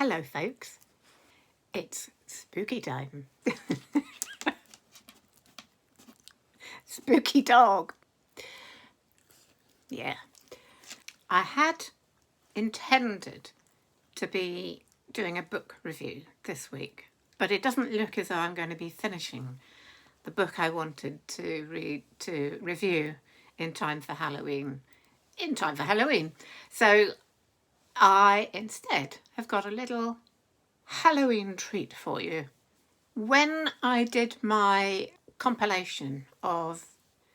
Hello folks, it's spooky time. Spooky dog. Yeah. I had intended to be doing a book review this week, but it doesn't look as though I'm going to be finishing the book I wanted to review in time for Halloween. So I instead have got a little Halloween treat for you. When I did my compilation of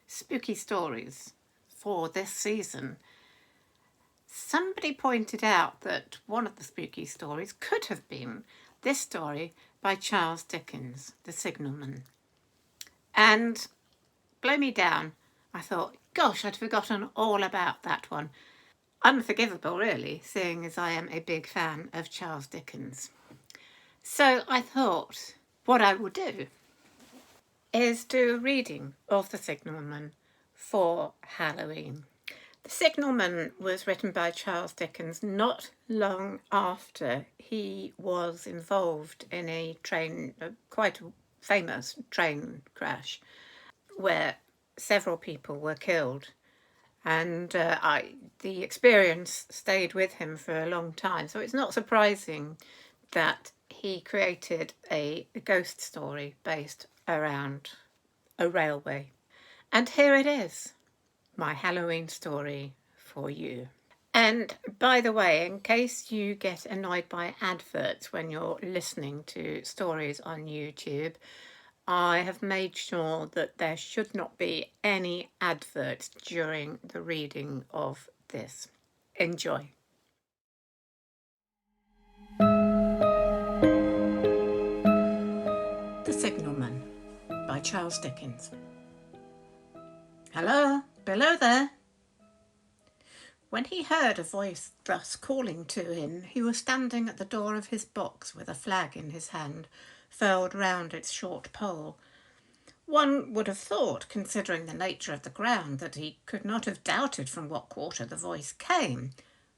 spooky stories for this season, somebody pointed out that one of the spooky stories could have been this story by Charles Dickens, The Signalman. And blow me down, I thought, gosh, I'd forgotten all about that one. Unforgivable, really, seeing as I am a big fan of Charles Dickens. So I thought what I will do is do a reading of The Signalman for Halloween. The Signalman was written by Charles Dickens not long after he was involved in a quite a famous train crash where several people were killed. And the experience stayed with him for a long time. So it's not surprising that he created a ghost story based around a railway. And here it is, my Halloween story for you. And by the way, in case you get annoyed by adverts when you're listening to stories on YouTube, I have made sure that there should not be any adverts during the reading of this. Enjoy. The Signalman by Charles Dickens. Hello, below there. When he heard a voice thus calling to him, he was standing at the door of his box with a flag in his hand, furled round its short pole. One would have thought, considering the nature of the ground, that he could not have doubted from what quarter the voice came.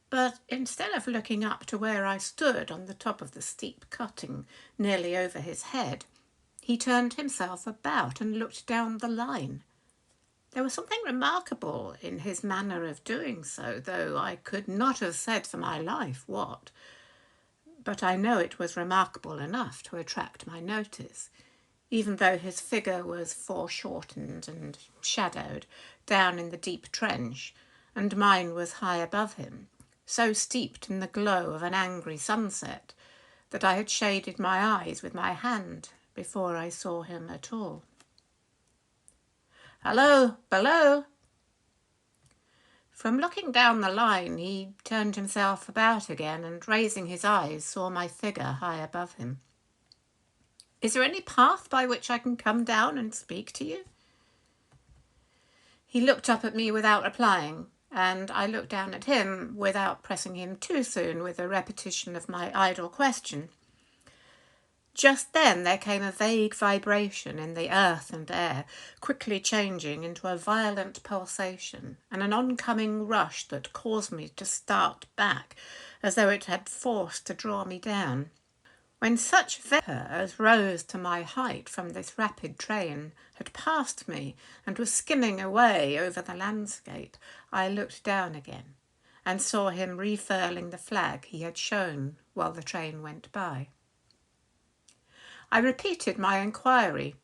But instead of looking up to where I stood on the top of the steep cutting nearly over his head, he turned himself about and looked down the line. There was something remarkable in his manner of doing so, though I could not have said for my life what. But I know it was remarkable enough to attract my notice, even though his figure was foreshortened and shadowed down in the deep trench, and mine was high above him, so steeped in the glow of an angry sunset that I had shaded my eyes with my hand before I saw him at all. Hello, below. From looking down the line, he turned himself about again and, raising his eyes, saw my figure high above him. Is there any path by which I can come down and speak to you? He looked up at me without replying, and I looked down at him without pressing him too soon with a repetition of my idle question. Just then there came a vague vibration in the earth and air, quickly changing into a violent pulsation and an oncoming rush that caused me to start back, as though it had force to draw me down. When such vapour as rose to my height from this rapid train had passed me and was skimming away over the landscape, I looked down again and saw him refurling the flag he had shown while the train went by. I repeated my inquiry.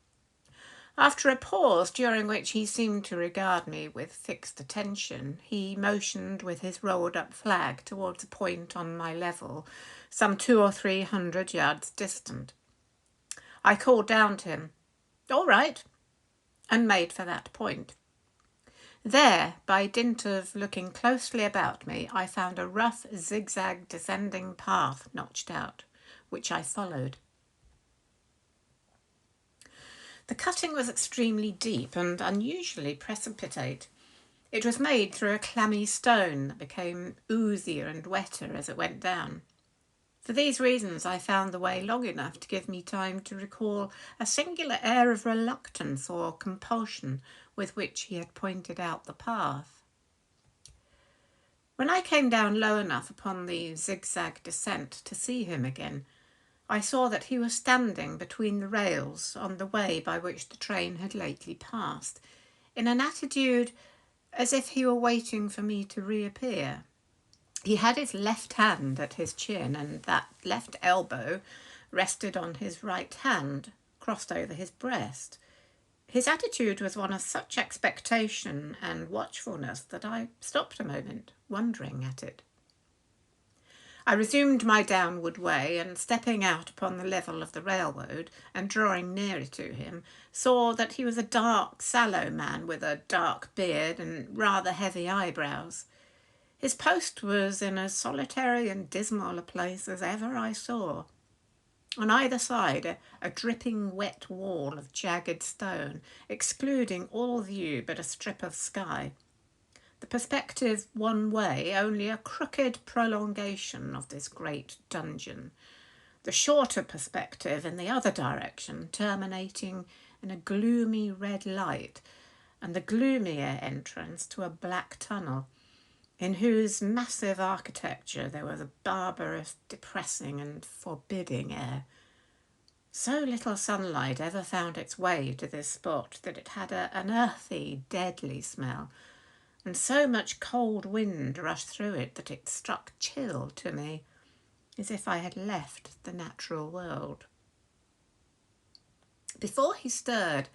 After a pause, during which he seemed to regard me with fixed attention, he motioned with his rolled-up flag towards a point on my level, some 200 or 300 yards distant. I called down to him, "All right," and made for that point. There, by dint of looking closely about me, I found a rough, zigzag descending path notched out, which I followed. The cutting was extremely deep and unusually precipitate. It was made through a clammy stone that became oozier and wetter as it went down. For these reasons I found the way long enough to give me time to recall a singular air of reluctance or compulsion with which he had pointed out the path. When I came down low enough upon the zigzag descent to see him again, I saw that he was standing between the rails on the way by which the train had lately passed, in an attitude as if he were waiting for me to reappear. He had his left hand at his chin, and that left elbow rested on his right hand, crossed over his breast. His attitude was one of such expectation and watchfulness that I stopped a moment, wondering at it. I resumed my downward way, and stepping out upon the level of the railroad and drawing nearer to him, saw that he was a dark, sallow man with a dark beard and rather heavy eyebrows. His post was in as solitary and dismal a place as ever I saw. On either side, a dripping wet wall of jagged stone, excluding all view but a strip of sky. The perspective one way, only a crooked prolongation of this great dungeon. The shorter perspective in the other direction, terminating in a gloomy red light, and the gloomier entrance to a black tunnel, in whose massive architecture there was a barbarous, depressing and forbidding air. So little sunlight ever found its way to this spot that it had an earthy, deadly smell, and so much cold wind rushed through it that it struck chill to me, as if I had left the natural world. Before he stirred,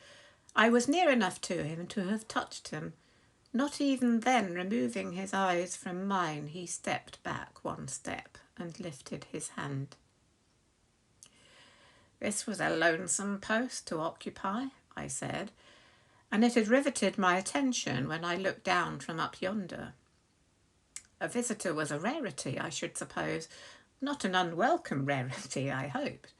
I was near enough to him to have touched him. Not even then removing his eyes from mine, he stepped back one step and lifted his hand. This was a lonesome post to occupy, I said, and it had riveted my attention when I looked down from up yonder. A visitor was a rarity, I should suppose, not an unwelcome rarity, I hoped.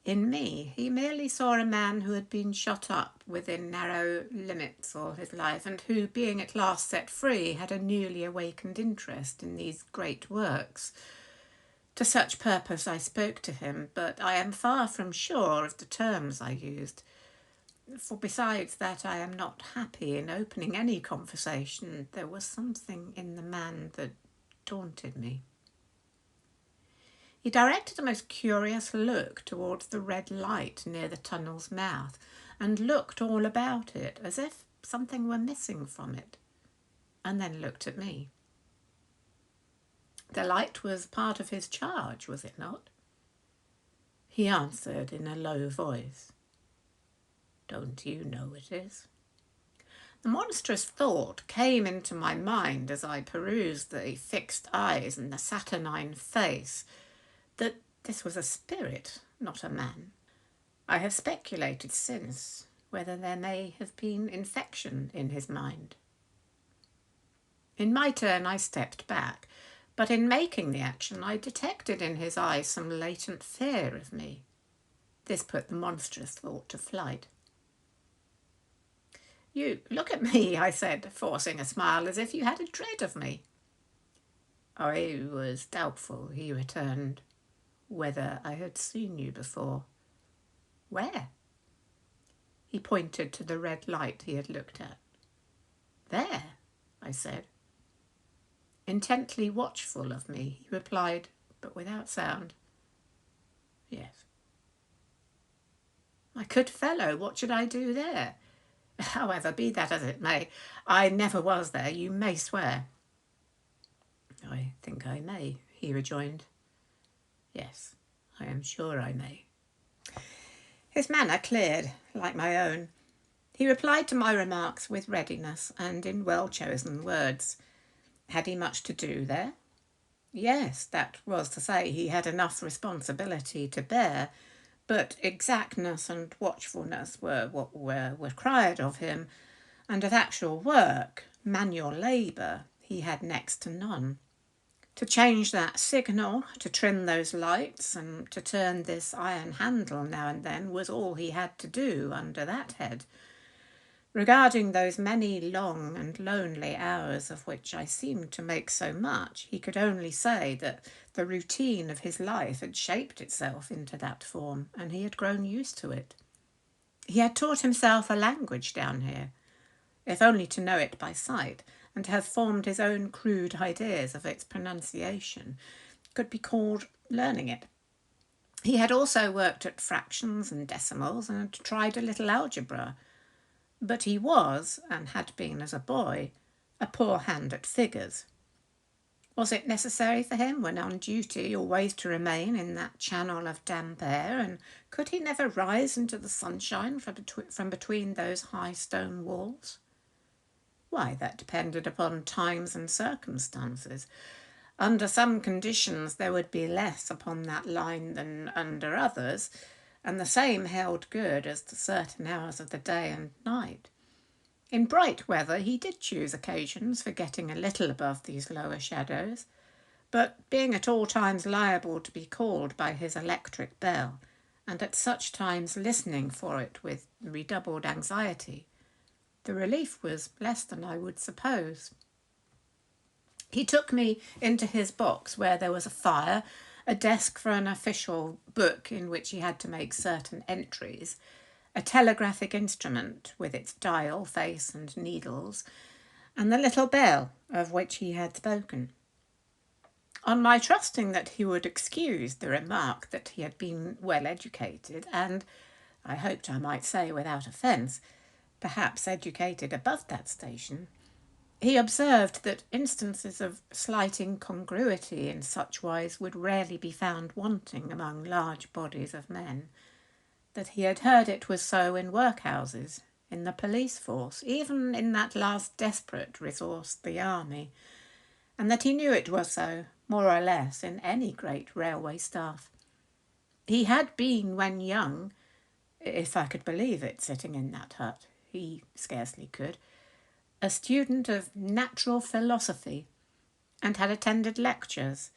In me, he merely saw a man who had been shut up within narrow limits all his life, and who, being at last set free, had a newly awakened interest in these great works. To such purpose I spoke to him, but I am far from sure of the terms I used, for besides that I am not happy in opening any conversation, there was something in the man that daunted me. He directed a most curious look towards the red light near the tunnel's mouth, and looked all about it, as if something were missing from it, and then looked at me. The light was part of his charge, was it not? He answered in a low voice, "Don't you know it is?" The monstrous thought came into my mind as I perused the fixed eyes and the saturnine face, that this was a spirit, not a man. I have speculated since whether there may have been infection in his mind. In my turn I stepped back, but in making the action I detected in his eyes some latent fear of me. This put the monstrous thought to flight. "You look at me," I said, forcing a smile, "as if you had a dread of me." "I was doubtful," he returned, "whether I had seen you before." "Where?" He pointed to the red light he had looked at. "There," I said. Intently watchful of me, he replied, but without sound, "Yes." "My good fellow, what should I do there? However, be that as it may, I never was there, you may swear." "I think I may," he rejoined. "Yes, I am sure I may." His manner cleared, like my own. He replied to my remarks with readiness and in well-chosen words. Had he much to do there? Yes, that was to say, he had enough responsibility to bear, but exactness and watchfulness were what were required of him, and of actual work, manual labour, he had next to none. To change that signal, to trim those lights, and to turn this iron handle now and then was all he had to do under that head. Regarding those many long and lonely hours of which I seemed to make so much, he could only say that the routine of his life had shaped itself into that form, and he had grown used to it. He had taught himself a language down here, if only to know it by sight, and has formed his own crude ideas of its pronunciation, could be called learning it. He had also worked at fractions and decimals and tried a little algebra, but he was, and had been as a boy, a poor hand at figures. Was it necessary for him, when on duty, always to remain in that channel of damp air, and could he never rise into the sunshine from between those high stone walls? Why, that depended upon times and circumstances. Under some conditions there would be less upon that line than under others, and the same held good as to certain hours of the day and night. In bright weather he did choose occasions for getting a little above these lower shadows, but being at all times liable to be called by his electric bell, and at such times listening for it with redoubled anxiety, the relief was less than I would suppose. He took me into his box, where there was a fire, a desk for an official book in which he had to make certain entries, a telegraphic instrument with its dial, face and needles, and the little bell of which he had spoken. On my trusting that he would excuse the remark that he had been well educated, and, I hoped I might say without offence, perhaps educated above that station, he observed that instances of slight incongruity in such wise would rarely be found wanting among large bodies of men, that he had heard it was so in workhouses, in the police force, even in that last desperate resource, the army, and that he knew it was so, more or less, in any great railway staff. He had been, when young, if I could believe it, sitting in that hut, he scarcely could, a student of natural philosophy, and had attended lectures.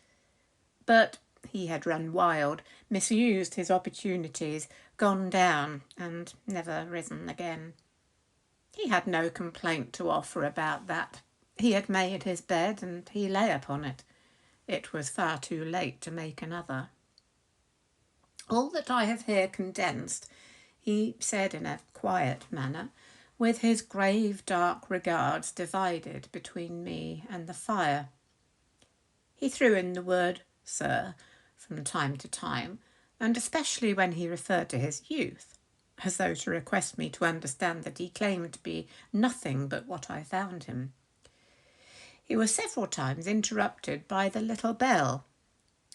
But he had run wild, misused his opportunities, gone down, and never risen again. He had no complaint to offer about that. He had made his bed, and he lay upon it. It was far too late to make another. All that I have here condensed, he said in a quiet manner, with his grave dark regards divided between me and the fire. He threw in the word "sir" from time to time, and especially when he referred to his youth, as though to request me to understand that he claimed to be nothing but what I found him. He was several times interrupted by the little bell,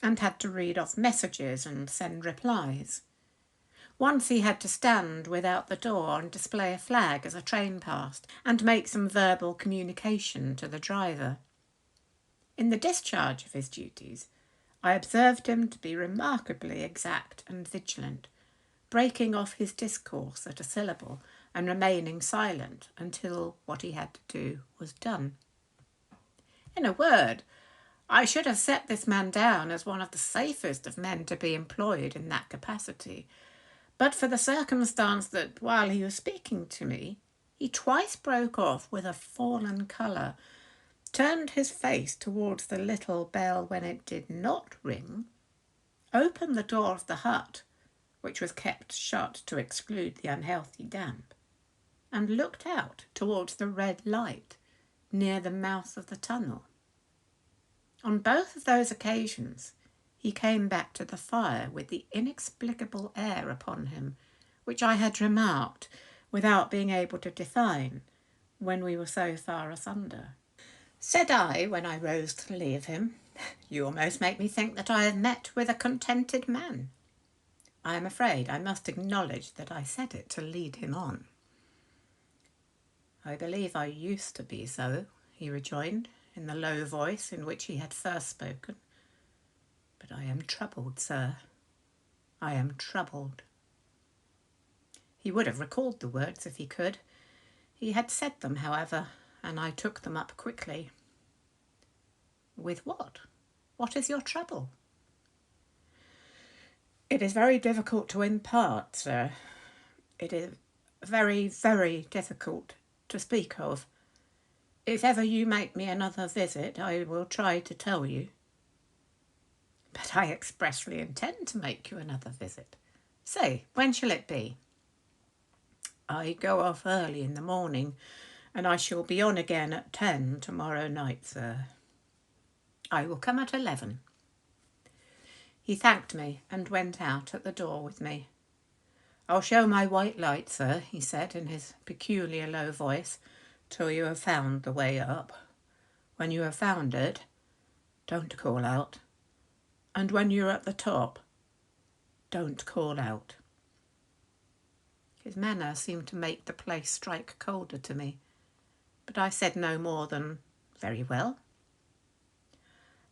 and had to read off messages and send replies. Once he had to stand without the door and display a flag as a train passed, and make some verbal communication to the driver. In the discharge of his duties, I observed him to be remarkably exact and vigilant, breaking off his discourse at a syllable and remaining silent until what he had to do was done. In a word, I should have set this man down as one of the safest of men to be employed in that capacity, but for the circumstance that, while he was speaking to me, he twice broke off with a fallen colour, turned his face towards the little bell when it did not ring, opened the door of the hut, which was kept shut to exclude the unhealthy damp, and looked out towards the red light near the mouth of the tunnel. On both of those occasions he came back to the fire with the inexplicable air upon him which I had remarked without being able to define when we were so far asunder. Said I, when I rose to leave him, "You almost make me think that I have met with a contented man." I am afraid I must acknowledge that I said it to lead him on. "I believe I used to be so," he rejoined, in the low voice in which he had first spoken. "But I am troubled, sir. I am troubled." He would have recalled the words if he could. He had said them, however, and I took them up quickly. "With what? What is your trouble?" "It is very difficult to impart, sir. It is very, very difficult to speak of. If ever you make me another visit, I will try to tell you." "But I expressly intend to make you another visit. Say, when shall it be?" "I go off early in the morning, and I shall be on again at 10 tomorrow night, sir. I will come at 11. He thanked me and went out at the door with me. I'll show my white light, sir, he said in his peculiar low voice, till you have found the way up. When you have found it, don't call out. And when you're at the top, don't call out. His manner seemed to make the place strike colder to me, but I said no more than, very well.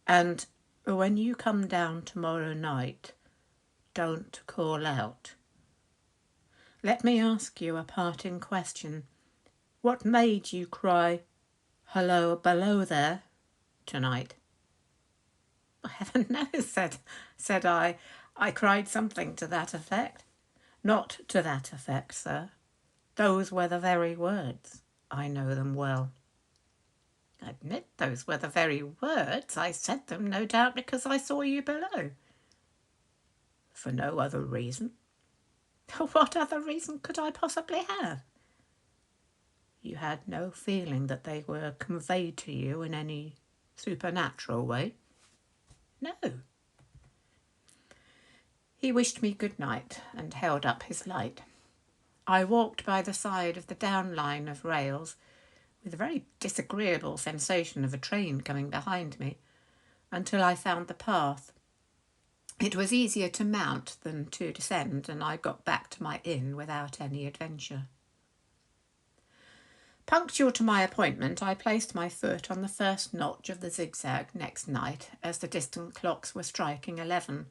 And when you come down tomorrow night, don't call out. Let me ask you a parting question. What made you cry, "Hello, below there," tonight? Heaven knows, said I. I cried something to that effect. Not to that effect, sir. Those were the very words. I know them well. I admit those were the very words. I said them, no doubt, because I saw you below. For no other reason. What other reason could I possibly have? You had no feeling that they were conveyed to you in any supernatural way? No. He wished me good night and held up his light. I walked by the side of the down line of rails with a very disagreeable sensation of a train coming behind me until I found the path. It was easier to mount than to descend, and I got back to my inn without any adventure. Punctual to my appointment, I placed my foot on the first notch of the zigzag next night as the distant clocks were striking 11.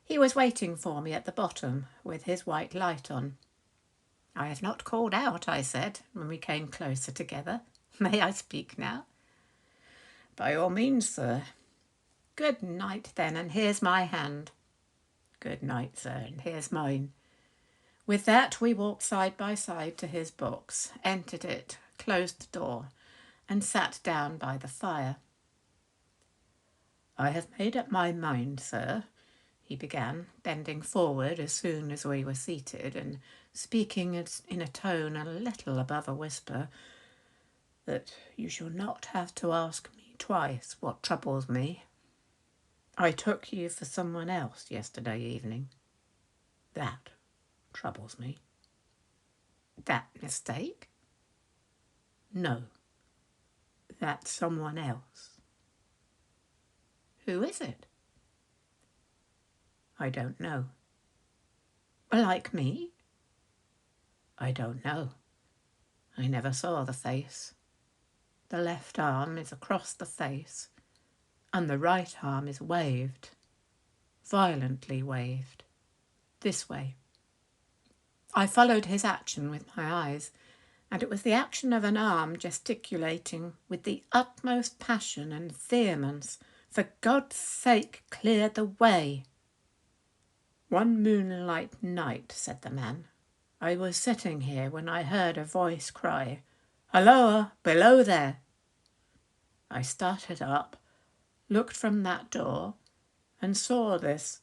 He was waiting for me at the bottom with his white light on. I have not called out, I said, when we came closer together. May I speak now? By all means, sir. Good night, then, and here's my hand. Good night, sir, and here's mine. With that, we walked side by side to his box, entered it, closed the door, and sat down by the fire. I have made up my mind, sir, he began, bending forward as soon as we were seated, and speaking in a tone a little above a whisper, that you shall not have to ask me twice what troubles me. I took you for someone else yesterday evening. That troubles me. That mistake? No. That someone else. Who is it? I don't know. Like me? I don't know. I never saw the face. The left arm is across the face, and the right arm is waved, violently waved, this way. I followed his action with my eyes, and it was the action of an arm gesticulating with the utmost passion and vehemence, "For God's sake, clear the way." One moonlight night, said the man, I was sitting here when I heard a voice cry, "Halloa, below there." I started up, looked from that door, and saw this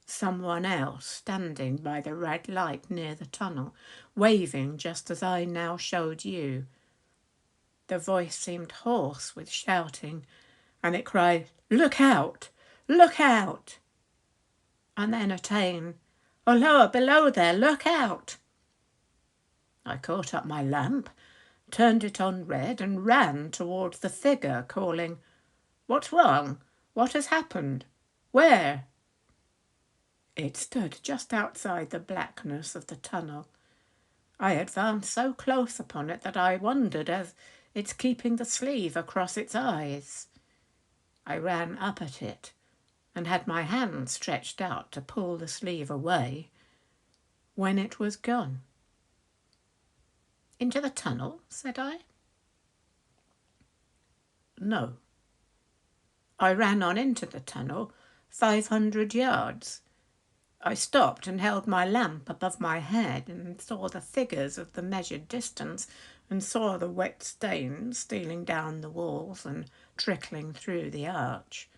someone else standing by the red light near the tunnel, waving just as I now showed you. The voice seemed hoarse with shouting, and it cried, "Look out! Look out!" And then attained, "Halloa, below there, look out!" I caught up my lamp, turned it on red, and ran towards the figure, calling, "What's wrong? What has happened? Where?" It stood just outside the blackness of the tunnel. I advanced so close upon it that I wondered at its keeping the sleeve across its eyes. I ran up at it and had my hand stretched out to pull the sleeve away, when it was gone. "Into the tunnel?" said I. No. I ran on into the tunnel 500 yards. I stopped and held my lamp above my head and saw the figures of the measured distance and saw the wet stains stealing down the walls and trickling through the arch.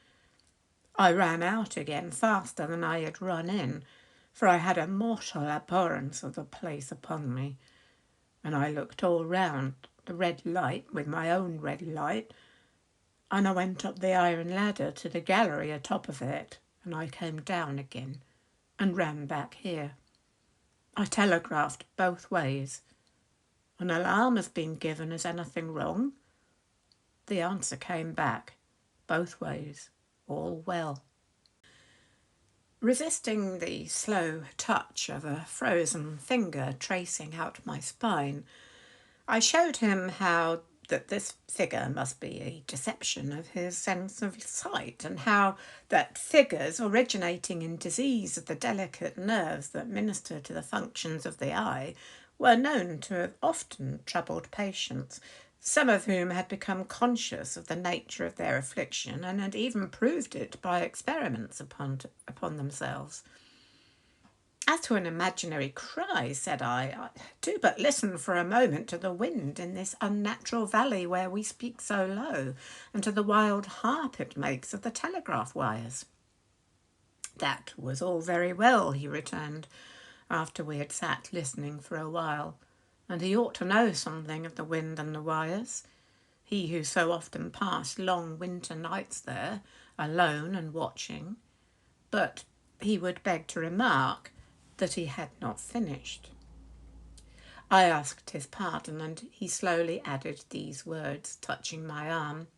I ran out again faster than I had run in, for I had a mortal abhorrence of the place upon me, and I looked all round the red light with my own red light, and I went up the iron ladder to the gallery atop of it, and I came down again and ran back here. I telegraphed both ways. An alarm has been given. Is anything wrong? The answer came back, both ways, all well. Resisting the slow touch of a frozen finger tracing out my spine, I showed him how that this figure must be a deception of his sense of sight, and how that figures originating in disease of the delicate nerves that minister to the functions of the eye were known to have often troubled patients, some of whom had become conscious of the nature of their affliction and had even proved it by experiments upon themselves. As to an imaginary cry, said I, do but listen for a moment to the wind in this unnatural valley where we speak so low, and to the wild harp it makes of the telegraph wires. That was all very well, he returned, after we had sat listening for a while, and he ought to know something of the wind and the wires, he who so often passed long winter nights there, alone and watching. But he would beg to remark that he had not finished. I asked his pardon, and he slowly added these words, touching my arm.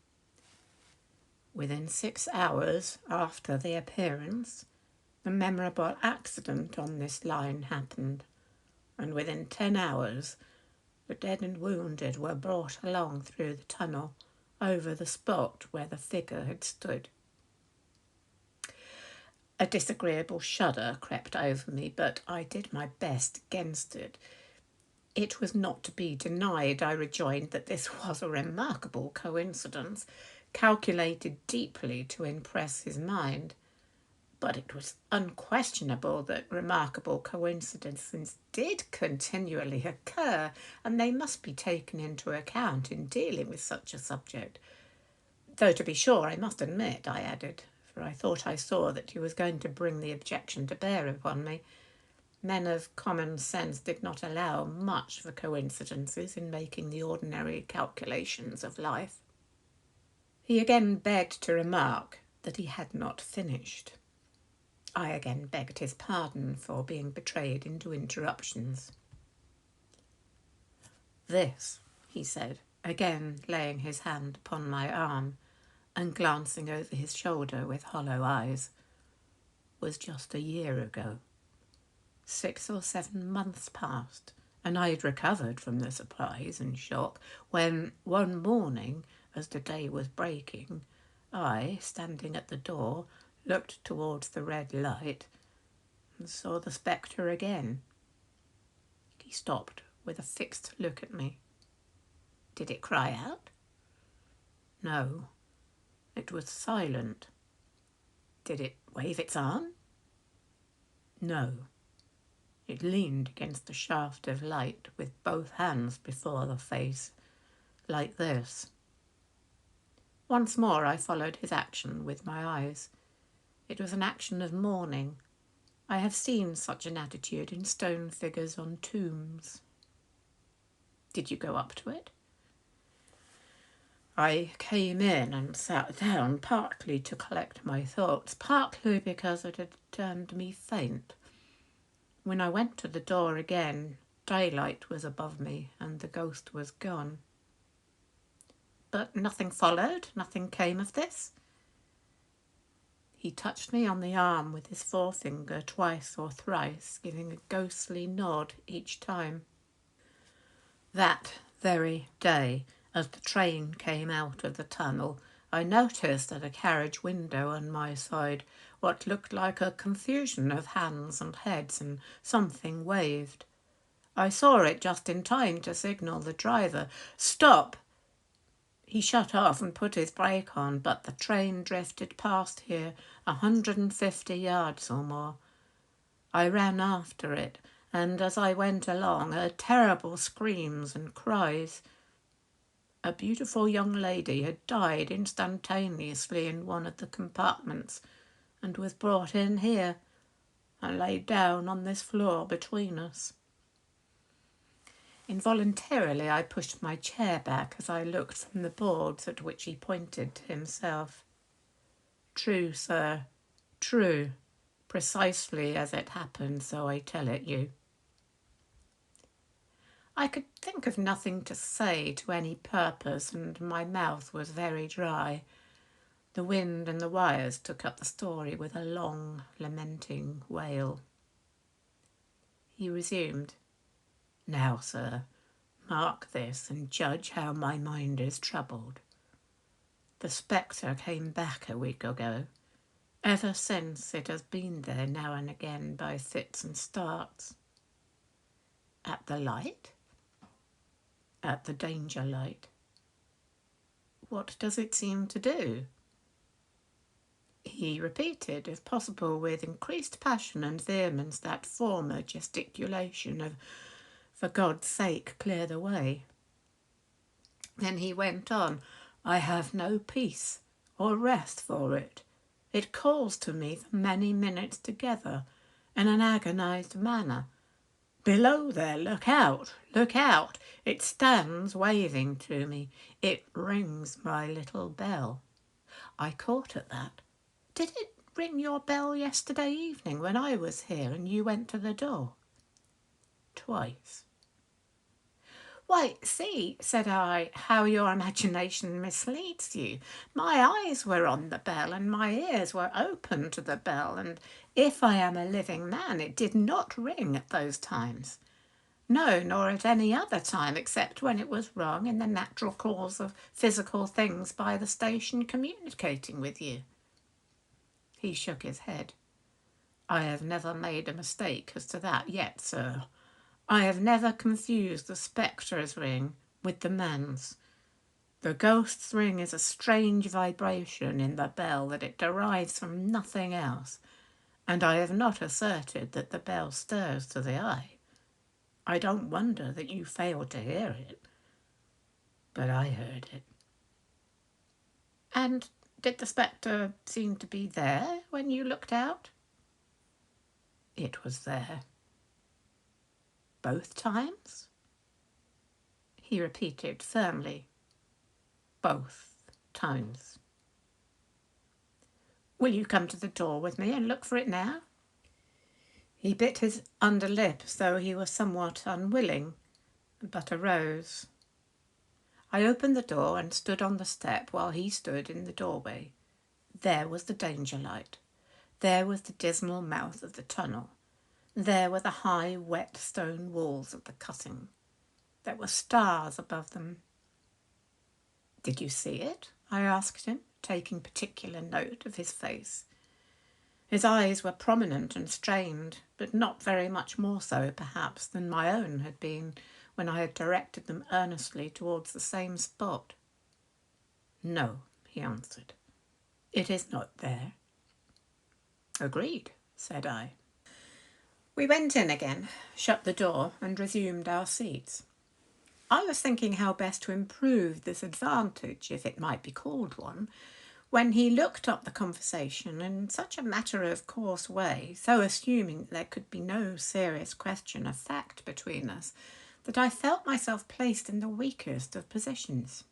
Within 6 hours after the appearance, the memorable accident on this line happened, and within 10 hours the dead and wounded were brought along through the tunnel over the spot where the figure had stood. A disagreeable shudder crept over me, but I did my best against it. It was not to be denied, I rejoined, that this was a remarkable coincidence, calculated deeply to impress his mind. But it was unquestionable that remarkable coincidences did continually occur, and they must be taken into account in dealing with such a subject. Though, to be sure, I must admit, I added, for I thought I saw that he was going to bring the objection to bear upon me, men of common sense did not allow much for coincidences in making the ordinary calculations of life. He again begged to remark that he had not finished. I again begged his pardon for being betrayed into interruptions. This, he said, again laying his hand upon my arm and glancing over his shoulder with hollow eyes, was just a year ago. 6 or 7 months passed, and I had recovered from the surprise and shock when, one morning, as the day was breaking, I, standing at the door, looked towards the red light and saw the spectre again. He stopped with a fixed look at me. Did it cry out? No, it was silent. Did it wave its arm? No. It leaned against a shaft of light with both hands before the face, like this. Once more I followed his action with my eyes. It was an action of mourning. I have seen such an attitude in stone figures on tombs. Did you go up to it? I came in and sat down, partly to collect my thoughts, partly because it had turned me faint. When I went to the door again, daylight was above me and the ghost was gone. But nothing followed? Nothing came of this? He touched me on the arm with his forefinger twice or thrice, giving a ghostly nod each time. That very day, as the train came out of the tunnel, I noticed at a carriage window on my side what looked like a confusion of hands and heads, and something waved. I saw it just in time to signal the driver, "Stop!" He shut off and put his brake on, but the train drifted past here 150 yards or more. I ran after it, and as I went along heard terrible screams and cries. A beautiful young lady had died instantaneously in one of the compartments and was brought in here and laid down on this floor between us. Involuntarily I pushed my chair back as I looked from the boards at which he pointed to himself. True, sir, true, precisely as it happened, so I tell it you. I could think of nothing to say to any purpose, and my mouth was very dry. The wind and the wires took up the story with a long, lamenting wail. He resumed. Now, sir, mark this and judge how my mind is troubled. The spectre came back a week ago. Ever since it has been there now and again by fits and starts. At the light? At the danger light. What does it seem to do? He repeated, if possible with increased passion and vehemence, that former gesticulation of, for God's sake, clear the way. Then he went on, I have no peace or rest for it. It calls to me for many minutes together in an agonized manner. Below there, look out, look out. It stands waving to me. It rings my little bell. I caught at that. Did it ring your bell yesterday evening when I was here and you went to the door? Twice. Why, see, said I, how your imagination misleads you. My eyes were on the bell and my ears were open to the bell, and if I am a living man, it did not ring at those times. No, nor at any other time except when it was rung in the natural course of physical things by the station communicating with you. He shook his head. I have never made a mistake as to that yet, sir. I have never confused the spectre's ring with the man's. The ghost's ring is a strange vibration in the bell that it derives from nothing else, and I have not asserted that the bell stirs to the eye. I don't wonder that you failed to hear it, but I heard it. And did the spectre seem to be there when you looked out? It was there. Both times? He repeated firmly. Both times. Will you come to the door with me and look for it now? He bit his under lip as though he were somewhat unwilling, but arose. I opened the door and stood on the step while he stood in the doorway. There was the danger light. There was the dismal mouth of the tunnel. There were the high, wet stone walls of the cutting. There were stars above them. Did you see it? I asked him, taking particular note of his face. His eyes were prominent and strained, but not very much more so, perhaps, than my own had been when I had directed them earnestly towards the same spot. No, he answered. It is not there. Agreed, said I. We went in again, shut the door, and resumed our seats. I was thinking how best to improve this advantage, if it might be called one, when he looked up the conversation in such a matter-of-course way, so assuming that there could be no serious question of fact between us, that I felt myself placed in the weakest of positions.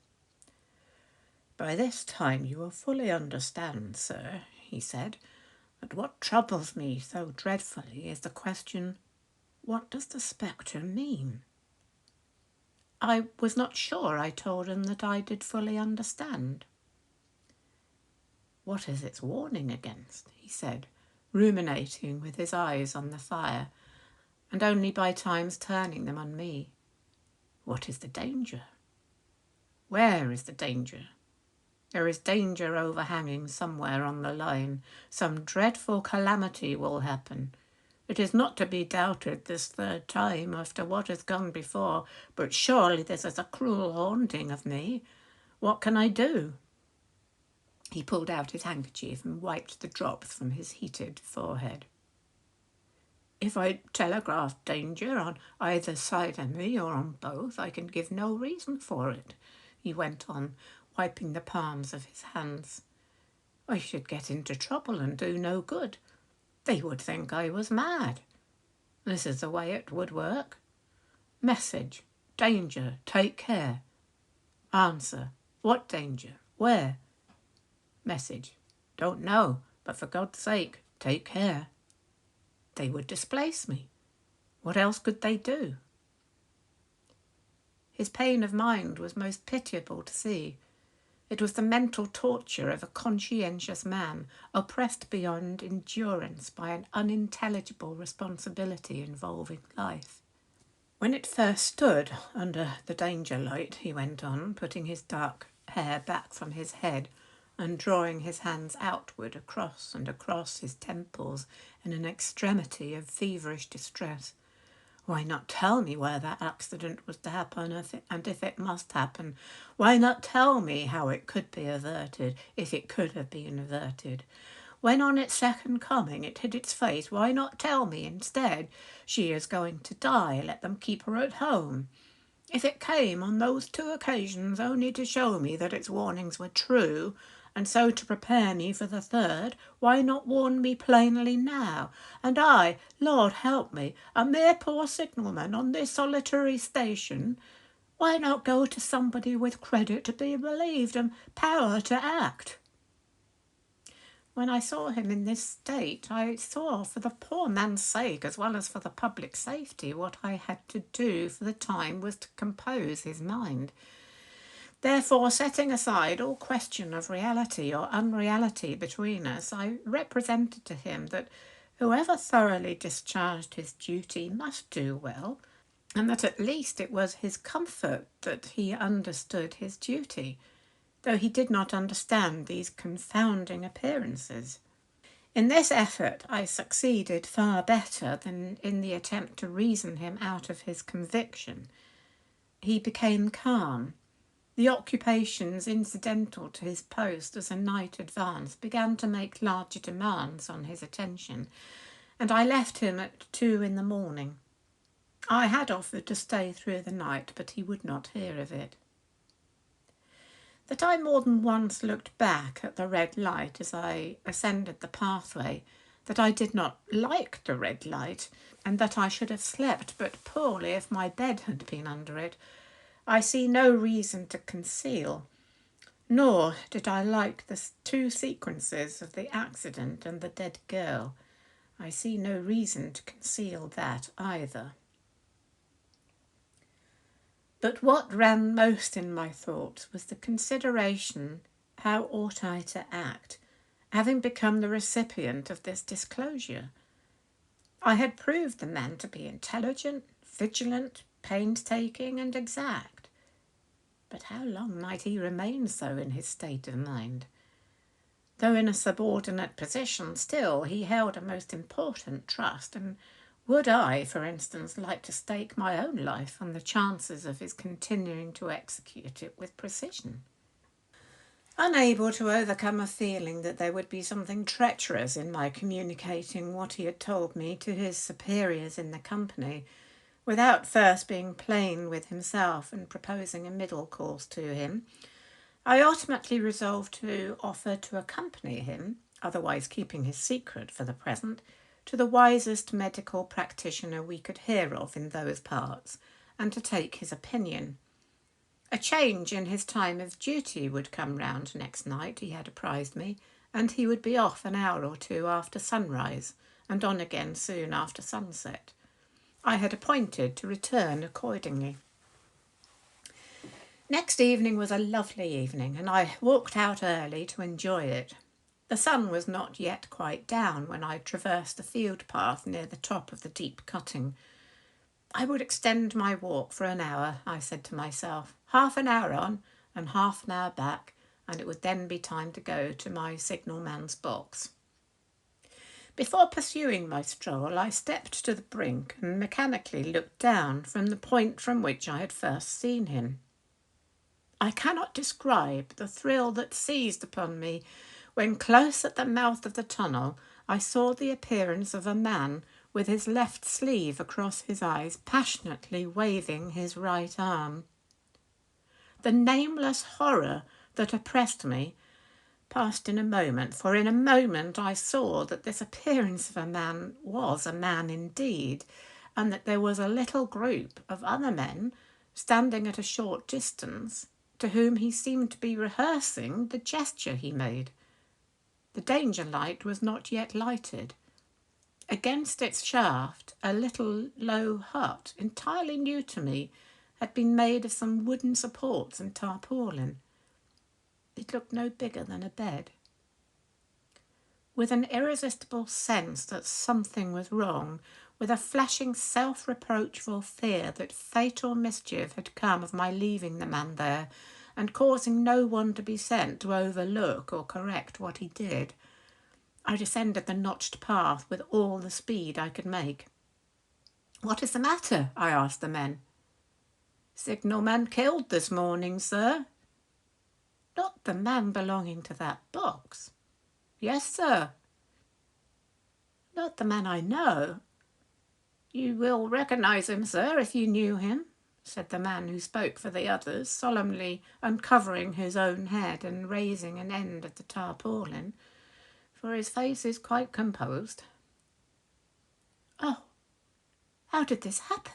By this time you will fully understand, sir, he said, that what troubles me so dreadfully is the question, what does the spectre mean? I was not sure, I told him, that I did fully understand. What is its warning against? He said, ruminating with his eyes on the fire, and only by times turning them on me. What is the danger? Where is the danger? There is danger overhanging somewhere on the line. Some dreadful calamity will happen. It is not to be doubted this third time after what has gone before, but surely this is a cruel haunting of me. What can I do? He pulled out his handkerchief and wiped the drops from his heated forehead. If I telegraph danger on either side of me or on both, I can give no reason for it, he went on, wiping the palms of his hands. I should get into trouble and do no good. They would think I was mad. This is the way it would work. Message, Danger, take care. Answer, what danger? Where? Message, don't know, but for God's sake, take care. They would displace me. What else could they do? His pain of mind was most pitiable to see. It was the mental torture of a conscientious man, oppressed beyond endurance by an unintelligible responsibility involving life. When it first stood under the danger light, he went on, putting his dark hair back from his head and drawing his hands outward across and across his temples in an extremity of feverish distress. Why not tell me where that accident was to happen, and if it must happen? Why not tell me how it could be averted, if it could have been averted? When on its second coming it hid its face, why not tell me instead, she is going to die, let them keep her at home? If it came on those 2 occasions only to show me that its warnings were true, and so to prepare me for the 3rd, why not warn me plainly now? And I, Lord help me, a mere poor signalman on this solitary station, why not go to somebody with credit to be believed and power to act? When I saw him in this state, I saw, for the poor man's sake as well as for the public safety, what I had to do for the time was to compose his mind. Therefore, setting aside all question of reality or unreality between us, I represented to him that whoever thoroughly discharged his duty must do well, and that at least it was his comfort that he understood his duty, though he did not understand these confounding appearances. In this effort I succeeded far better than in the attempt to reason him out of his conviction. He became calm. The occupations incidental to his post as a night advance began to make larger demands on his attention, and I left him at 2 in the morning. I had offered to stay through the night, but he would not hear of it. That I more than once looked back at the red light as I ascended the pathway, that I did not like the red light, and that I should have slept but poorly if my bed had been under it, I see no reason to conceal, nor did I like the 2 sequences of the accident and the dead girl. I see no reason to conceal that either. But what ran most in my thoughts was the consideration, how ought I to act, having become the recipient of this disclosure? I had proved the man to be intelligent, vigilant, painstaking, and exact. But how long might he remain so in his state of mind? Though in a subordinate position, still he held a most important trust, and would I, for instance, like to stake my own life on the chances of his continuing to execute it with precision? Unable to overcome a feeling that there would be something treacherous in my communicating what he had told me to his superiors in the company, without first being plain with himself and proposing a middle course to him, I ultimately resolved to offer to accompany him, otherwise keeping his secret for the present, to the wisest medical practitioner we could hear of in those parts, and to take his opinion. A change in his time of duty would come round next night, he had apprised me, and he would be off an hour or 2 after sunrise, and on again soon after sunset. I had appointed to return accordingly. Next evening was a lovely evening, and I walked out early to enjoy it. The sun was not yet quite down when I traversed the field path near the top of the deep cutting. I would extend my walk for an hour, I said to myself, half an hour on and half an hour back, and it would then be time to go to my signalman's box. Before pursuing my stroll, I stepped to the brink and mechanically looked down from the point from which I had first seen him. I cannot describe the thrill that seized upon me when close at the mouth of the tunnel I saw the appearance of a man with his left sleeve across his eyes, passionately waving his right arm. The nameless horror that oppressed me passed in a moment, for in a moment I saw that this appearance of a man was a man indeed, and that there was a little group of other men standing at a short distance, to whom he seemed to be rehearsing the gesture he made. The danger light was not yet lighted. Against its shaft, a little low hut, entirely new to me, had been made of some wooden supports and tarpaulin. It looked no bigger than a bed. With an irresistible sense that something was wrong, with a flashing self-reproachful fear that fatal mischief had come of my leaving the man there and causing no one to be sent to overlook or correct what he did, I descended the notched path with all the speed I could make. "What is the matter?" I asked the men. "Signalman killed this morning, sir." "Not the man belonging to that box?" "Yes, sir." "Not the man I know?" "You will recognise him, sir, if you knew him," said the man who spoke for the others, solemnly uncovering his own head and raising an end of the tarpaulin, for his face is quite composed. "Oh, how did this happen?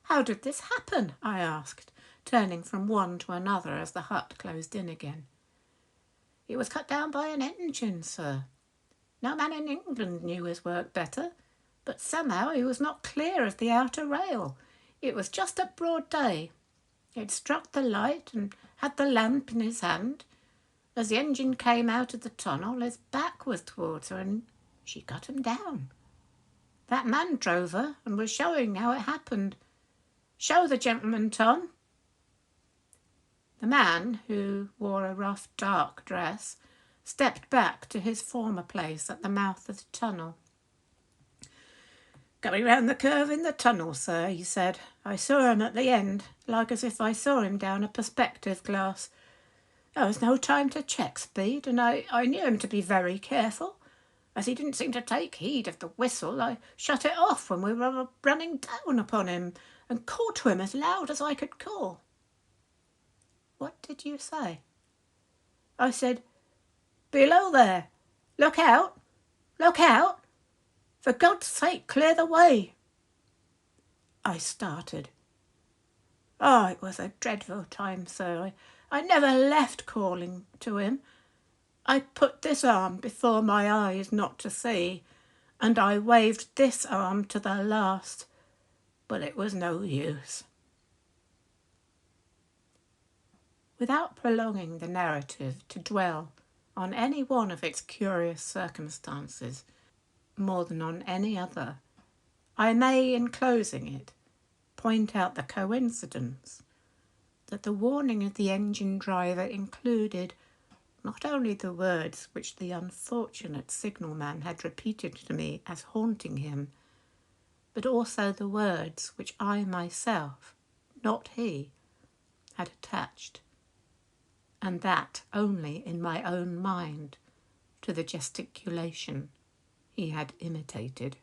How did this happen?" I asked, turning from one to another as the hut closed in again. "It was cut down by an engine, sir. No man in England knew his work better, but somehow he was not clear of the outer rail. It was just at broad day. He'd struck the light and had the lamp in his hand. As the engine came out of the tunnel, his back was towards her and she cut him down. That man drove her and was showing how it happened. Show the gentleman, Tom." The man, who wore a rough dark dress, stepped back to his former place at the mouth of the tunnel. "Coming round the curve in the tunnel, sir," he said. "I saw him at the end, like as if I saw him down a perspective glass. There was no time to check speed, and I knew him to be very careful. As he didn't seem to take heed of the whistle, I shut it off when we were running down upon him and called to him as loud as I could call." "What did you say?" "I said, 'Below there! Look out! Look out! For God's sake, clear the way!'" I started. "Oh, it was a dreadful time, sir. I never left calling to him. I put this arm before my eyes not to see, and I waved this arm to the last, but it was no use." Without prolonging the narrative to dwell on any one of its curious circumstances more than on any other, I may, in closing it, point out the coincidence that the warning of the engine driver included not only the words which the unfortunate signalman had repeated to me as haunting him, but also the words which I myself, not he, had attached, and that only in my own mind, to the gesticulation he had imitated.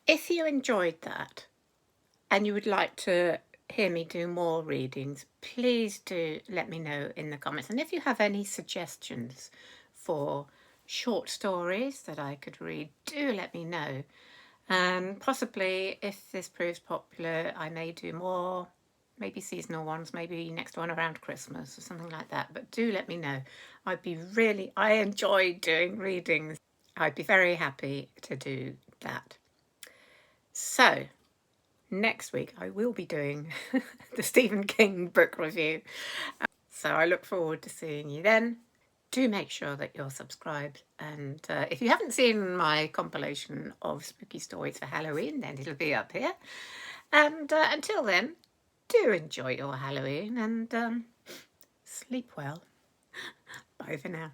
If you enjoyed that and you would like to hear me do more readings, please do let me know in the comments. And if you have any suggestions for short stories that I could read, do let me know. And possibly, if this proves popular, I may do more, maybe seasonal ones, maybe next one around Christmas or something like that. But do let me know. I enjoy doing readings. I'd be very happy to do that. So, next week I will be doing the Stephen King book review. So I look forward to seeing you then. Do make sure that you're subscribed. And if you haven't seen my compilation of spooky stories for Halloween, then it'll be up here. And until then, do enjoy your Halloween and sleep well. Bye for now.